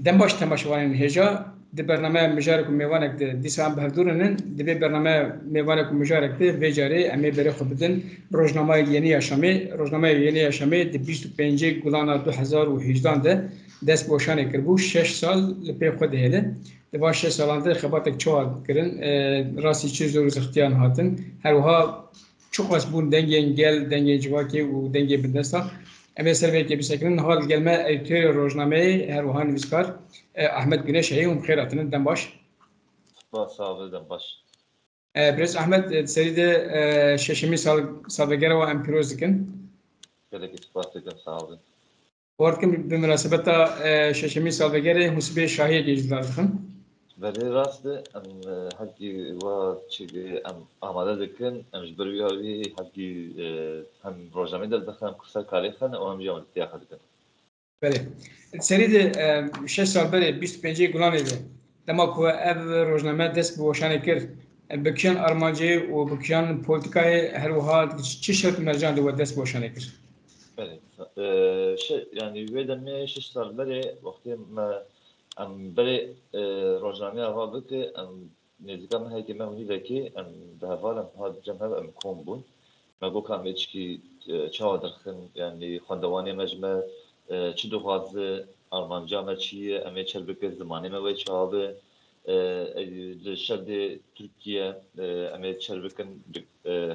دم باش تماشوان هجا د برنامه مجارک و میوانک د دیسان بهدورنن د برنامه میوانک و مجارک د وجاره امی بره خو بدن روزنامه یعنی شامه د 25 گلانا 2018 ده دست بوشانه کربو 6 سال لپی خود هله د باش 6 سالانده خباتک چواد کرن راسی چیز زور اختیار هاتن هر وها çok az bun dengen gel dengen civaki و dengen bindesta ev serveke bisekrin hal gelme editör rojnameyi her vahan viskar Ahmet Güneş heyum khairatın den baş sağ ol den baş Brez Ahmet seride şeşimi salvegera ve empiroz dikin gelek ispat dikin sağ ol Orkin bir münasebeta şeşimi salvegera Husbe Şahiye gecizler dikin ولی راست ام حقی و چی ام آماده دکن امش برویاری حقی هم روزنامه در دخم کسر کاری خن و هم جامعه تیاخه دکن. بله. seride 6 sal beri 25 gulan ede. Dema ku ev rozname dest bi woşanê kir. Bikiyan armancê û bikiyan politikayê her wiha çi şert mercan de we dest bi woşanê kir. بله. yani ویدم 6 سال بری وقتی ما ام بری روزنامه آوا بکه ام نزدیک من هیچ مهمی دکی ام به حالم هاد جمعه ام کم بود. مگو کام ایچکی چهار خن yani خواندوانی مجمع چی دو خواهد آلمانجا ما چیه امی چهل بکه زمانی ما وی چهابه لشد ترکیه امی چهل بکن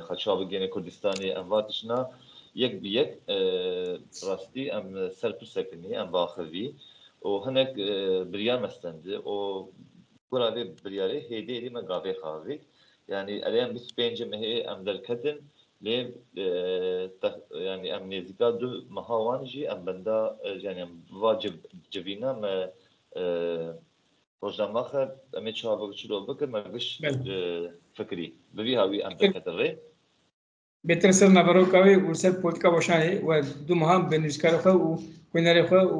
خشاب گینه کردستانی امواتشنا یک بیک راستی ام سرپر سکنی ام باخوی و هنگ بریان مستنده و برای بریاری هیدی ما قابل خواهی yani الان 25 مهی ام در کدن لی yani ام نزدیکا دو مهاوانجی ام بندا yani واجب جوینا ما روزنامه خر ام چهار چلو بکر مگش فکری ببی هاوی ام در کتره بهتر سر نبروکاوی و سر politika woşanê we du meham bi nivîskarê xwe û xwînerê xwe û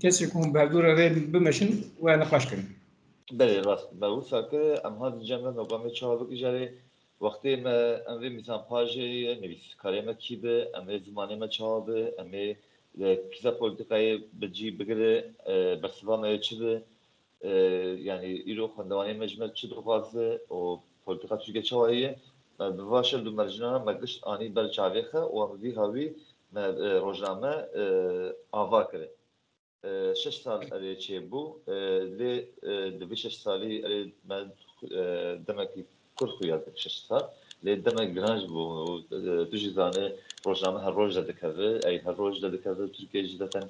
kesê ku hûn bihevdûra rê bimeşin we nexweş kirin. بله راست باور ساکه ام هاد جمله نوبامه چهارک اجاره وقتی ما ام میزان پاجی نویس کاری ما کی به ام زمانی ما چهابه ام کیسا پولیتیکای بجی بگره بسوام چی به yani ایرو خواندوانی مجمع چی دو فازه و پولیتیکا چیگه چهاییه بواشل دو مرجنا مگش آنی بر چاویخه و همی هاوی روزنامه آوا کرد. 6 سال چه بو لی دوی 6 سالی من دمکی کل خویاد 6 سال لی دمک گرانج بو تو جزانه روزنامه هر روز داده کرده ای هر روز داده کرده ترکیه جدتن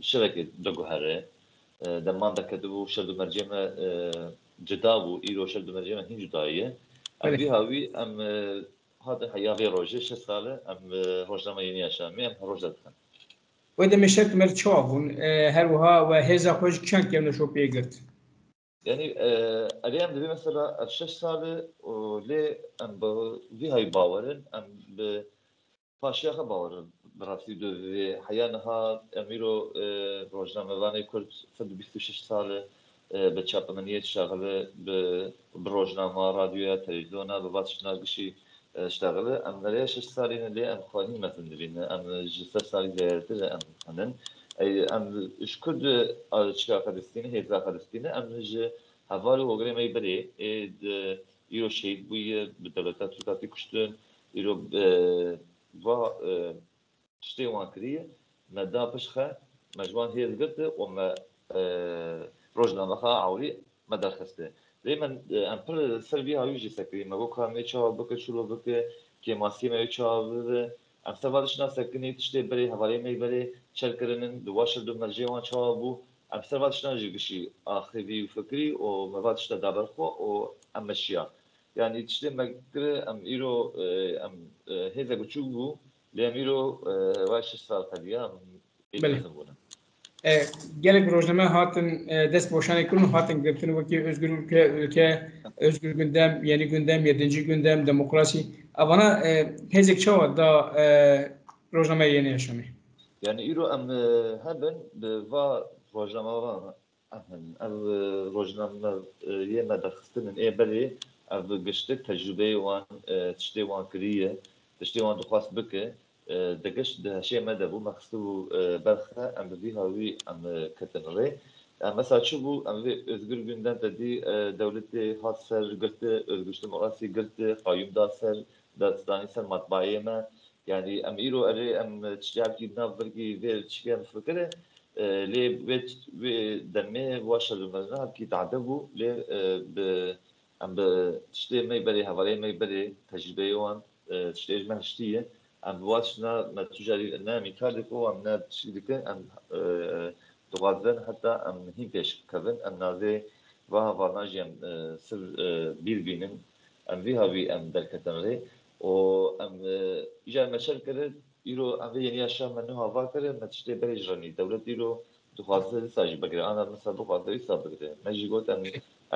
شبکه دگو هره دمان دکده بو شرد مرجم جدا بو ایرو شرد مرجم هین جداییه ام بی هاوی ام هذا حیاوی روزه 6 ساله ام روزنامه یعنی اشامی ام هر روز داده کرده و de meşert mer çavun her wiha ve hêza xwe ji kîjan kevne şopiyê girt. Yani الان دبي مثلا الشش ساله ولي ام في هاي باورن ام باشيخ باورن براسي دو في حيانها اميرو روزنامه واني كرد فد 26 ساله بچاپمنیت شغله بروزنامه رادیو تلویزیونا بباتشنا گشي اشتغله ام ليه 6 سالين اللي ام خالين مثلا دبين ام 6 سالين زيارته ام هنن ام اشكد اشكا فلسطين هيزا فلسطين ام جه هوالو وغري مي بري ايرو شهيد بوي بدولتا تركاتي كشتن ايرو با تشتي وان كريه مدا بشخه مجوان هي قلت وما روزنامه خا عوري مدار خسته دائما امبر سربي هاوي جي سكري ما بو كامي تشا بك شلو بك كي ماسي ما تشا ام سوالش ناس سكني تشتي بري حوالي مي بري شركرنن دواشل دو مرجي وان تشا بو ام سوالش ناس جيشي اخري وفكري او ما بعدش تدابر خو او ام مشيا يعني تشتي مقدر ام ايرو ام هذا بتشوفو لاميرو واش صار قديا بله. Gelek rojname hatin dest boşanê kirin hatin girtin wekî özgür ülke özgür gündem yeni gündem 7. gündem demokrasi avana hêzek çawa da rojname yeni yaşamê yani îro em hebin bi va rojnamevan ev rojnameyê me derxistinin ê berê ev giştik tecrübeyê wan tiştê wan kiriye tiştê wan dixwast bike دقشت ده شيء ما دبو مخصو برخه ام بيها وي ام كتنري مثلا شو بو ام özgür günden dedi devleti hasser gırtı özgürlük morasi gırtı kayyum da ser dastani ser matbaaye me yani em iro are em çiğab ki navbergi ve çiğab fikre le ve deme vaşalı mezna ki تعذبوا le ام تشتي ما يبري هوالي ما يبري تجربه يوان تشتي ما تشتيه ام بواشنا ما تجاري لنا ميكاليكو ام نا تشيدك ام دوازن حتى ام هيكش كفن ام نازي وها فاناجيم سر بيربينن ام فيها وي ام دركتنري و ام اجا مشل كده يرو ام يعني اشياء منه هوا كده ما تشتي بريجراني دولت يرو دخوازه ساجي بقرا انا مثلا دخوازه يسا بقرا ما يجي قلت ام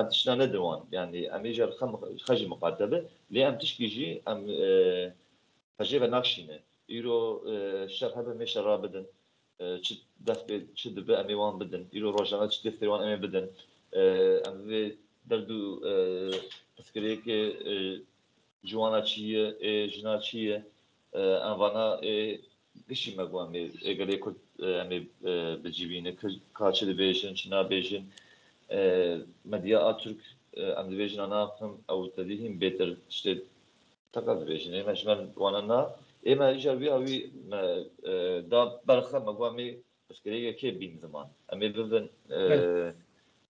تشنا ندوان يعني ام يجي خجي مقدمه لي ام تشكيجي ام هجيب ناكشينه يرو شر هذا مش رابدن چه دست چه دبه امیوان بدن ایرو روزانه چه دفتروان امی بدن ام و دردو اسکری که جوانا چیه جنا چیه انوانا گشی مگوام اگری کد امی بجیبینه کاچه دبیجن چنا بیجن مدیا آترک ام دبیجن آنا هم او تدیهم بهتر işte takaz بیجن اما جمن وانا نا اما اجابی هاوی دا برخه مگوامی اسکریه که بین زمان امی بودن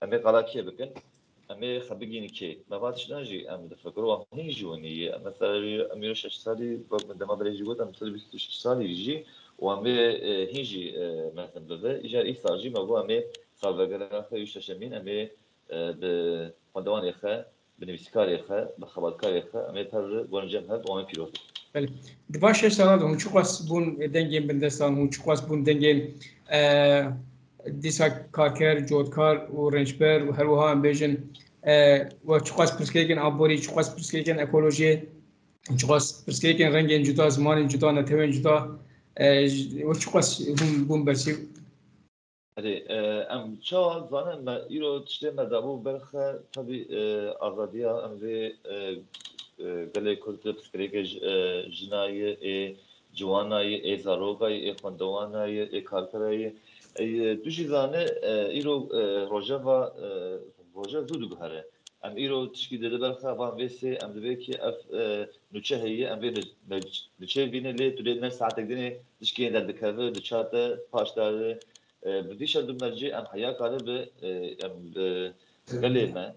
امی قلا که بکن امی خبیگینی که مبادش نجی ام دفکرو ام هیجونی مثلا امی رو 6 سالی با دما برای جوت ام مثلا 26 سالی جی و امی هیجی مثلا بده اجار ایساجی مگوامی سالگرا خیلی ششمین امی به خواندوان یخه بنویسکار یخه بخبرکار یخه امی پر گونجم هست و امی پیروز بله دوا 6 سال هم چقاس بون دنگین بندستان هم چقاس بون دنگین دیسا کارکر جودکار و رنجبر و هر وها هم بیجن و چقاس پرسکیگن آبوری چقاس پرسکیگن اکولوژی چقاس پرسکیگن رنگین جدا زمان جدا نتوین جدا و چقاس بون برسی هذه ام شو زانم ما يرو تشتي ما دابو برخه طبي ازاديه ام في قال كنت بسكريك جنايه جواناي زاروغاي خندواناي كاركراي دوشي زانه يرو روجافا روجا زودو بهره ام يرو تشكي دل برخه وان ويسي ام دبيكي اف نوچه هي ام في نوچه بينه لي تدي نفس ساعتك دني تشكي دل كذا دچاته پاشدار بديش المرجع ام حياة قال ب ام قليما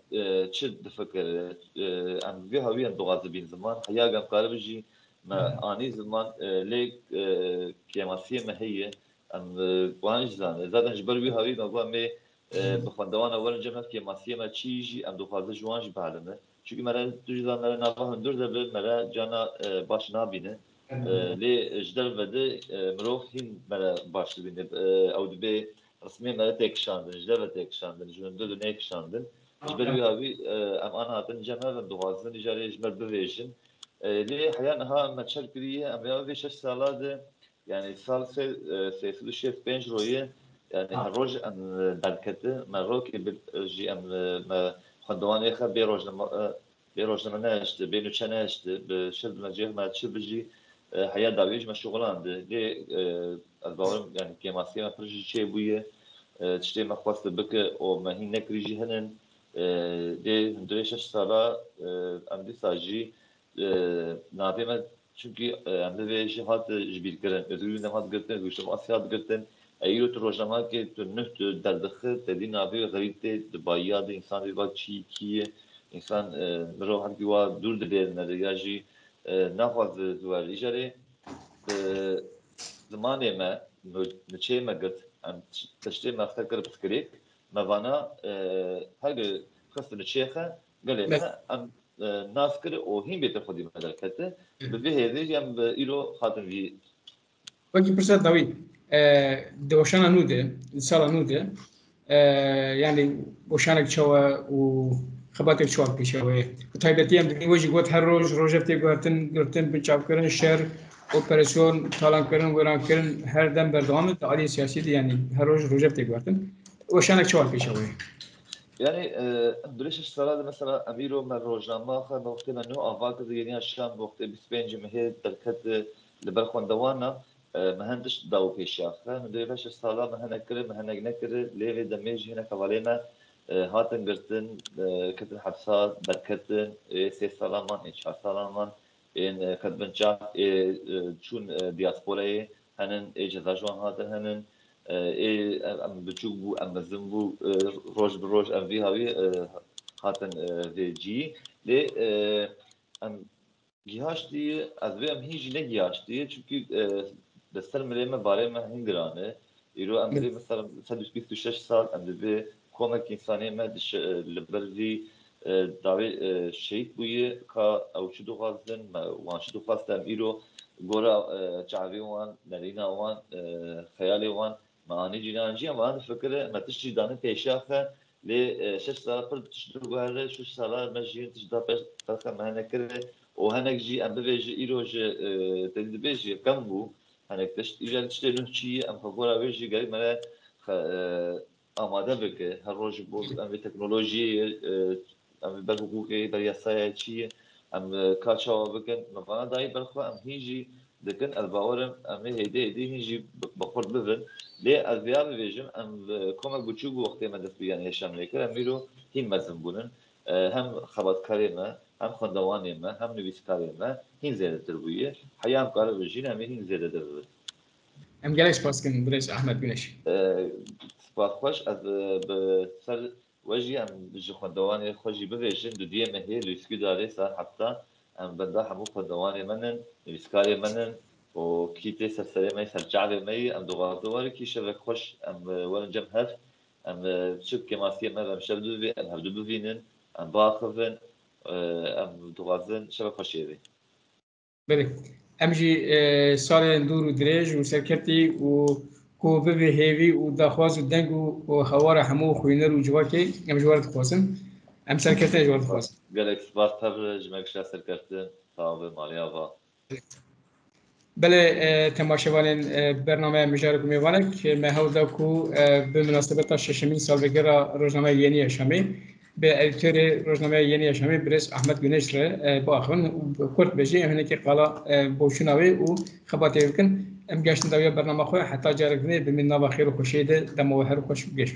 تشد فكر ام بها ويا ضغط بين زمان حياة قام قال بجي ما اني زمان ليك كيماسيه ما هي ام وانج زان زادن جبر بها ويا ما مي بخندوان اول جمع كيماسيه ما تشيجي ام ضغط جوانج بعلمه çünkü mera tujdan mera nava hundur da be mera cana baş nabine لي جدل بده مروف هين ملا باش بين او دبي رسمي ملا تيك شاندن جدل تيك شاندن جوندو نيك شاندن جبري هاوي ام انا هاتن جمع دوازن جاري جبر بفيجن لي حيانها ما تشكريه ام يا 5 سالاد يعني سال سيسلو شيف بنج رويه يعني هالروج ان دركته مروك جي ام ما خدوان اخر بيروج لما ناشت بينو تشناشت بشد مجيه ما تشبجي حياة داويج مشغولان دي الباورم يعني كيماسيه ما فرجي شيء بويه تشتي ما خواست بك او ما هي نكريجي هنن دي هندريش سالا ام دي ساجي نابي ما çünkü ام دي شي هات جبيل كرن özgürlüğüne hat gırtın güçlü asiyat gırtın ايو تروجما كي تنهت دردخ تدي نابي غريب تي باياد انسان بيبا چي كي انسان مرو هر كيوا دور دبيرن ياجي نخواز زوار اجاره زمانه ما نچه ما قد ام تشتي ما افتكر بسكريك ما وانا هاي خص نچيخه قال ما ام ناسكر او هين بيت خدي مدركته به هذه يم ايرو خاطر في وكي برسات داوي دوشانا نوده سالا نوده يعني وشانك شوا وخباتك شوا بيشوا وتايبتي ام دني وجي قوت هر روج فتي قرتن بنشاف كرن شهر اوبراسيون تالان كرن وران كرن هر دم بردوام تعالي سياسي دي يعني هر روج فتي قرتن وشانك شوا بيشوا يعني دريش الصلاة مثلا أميرو من روجنامة خا وقت منو أفاق يعني الشام وقت بسبنج مهد دركت لبر خوندوانا مهندش داو پیشاخه من دوی بش سالا مهنگ نکره لیوی دمیج هنا کوالینا هاتن گرتن کتن حبسات برکتن 3 سالامان 4 سالامان این کدبن چاق چون دیاسپورای هنن جزاجوان هاتن هنن ام بچوک بو ام مزن بو روش بروش ام وی هاوی هاتن وی جی لی ام گیهاشتی از وی ام هیچ نگیهاشتی çünkü دستر ملیمه باره من هنگرانه ایرو ام دری مثلا 126 سال ام دری کمک انسانی ما دش لبردی داوی شهید بویه که اوچه دو خواستن وانچه دو خواستم ایرو گورا چاوی وان نرینا وان خیالی وان معانی جنانجی اما من فکر متش جدانه پیشافه لی 6 سال پر تشدو گوهره 6 سال مجید تشدا پیش مهنه کرده و هنگ جی ام بویجی ایروج تدید بیجی کم بو هنگ تشت ایجاد تشتی نوچی ام خبرا بیجی گری منه آماده بکه هر روز بود ام تکنولوژی ام بگویی بریاسای چی ام کارچا بکن مبانا دایی برخوا ام هیجی دکن الباورم ام هیده هیجی بخور ببرن لی از بیا بیجم ام کمک بچوک وقتی من دست بیان هشام لیکر ام میرو هیم مزن بودن هم خبات کاریم هم خواندوانی ما هم نویسکاری ما هین زیاده تر بویه حیام کار بجین هم هین زیاده تر بود. ام گلش پاس کن برش احمد گونش. سپاس خوش از به سر وجی ام بجی خواندوانی خوشی بویژن دو دیه مهیه لوسکی داره سر حتی ام بنده همو خواندوانی منن نویسکاری منن و کیته سرسری می سرجعبه می ام دوغاردواری کی شبک خوش ام ورن جم هف ام شب کماسی ما ام شب دو بی ام هفدو ببینن ام باخفن ام دوغازن شبک خوشیه. بله ام جی سال دور و درج و سرکتی و کوبه به هیوی و دخواز و دنگ و خوار همو خوینر و جواکی ام جوارد خواسم ام سرکتی جوارد خواسم. گلک سپاس تبر جمعش سرکتن صاحب مالیا و بله تماشاوان برنامه مجارک میوانه که مهودا کو به مناسبت ششمین سالگرد روزنامه یعنی شامی به ادیتور روزنامه یعنی شامی برس احمد گونش را با آخرین کرد بجی همین که قالا بوشناوی و خباتی بکن ام گشتن دویا برنامه خواه حتی جارک نه به من نوا خیر و خوشیده دمو هر خوش بگشت.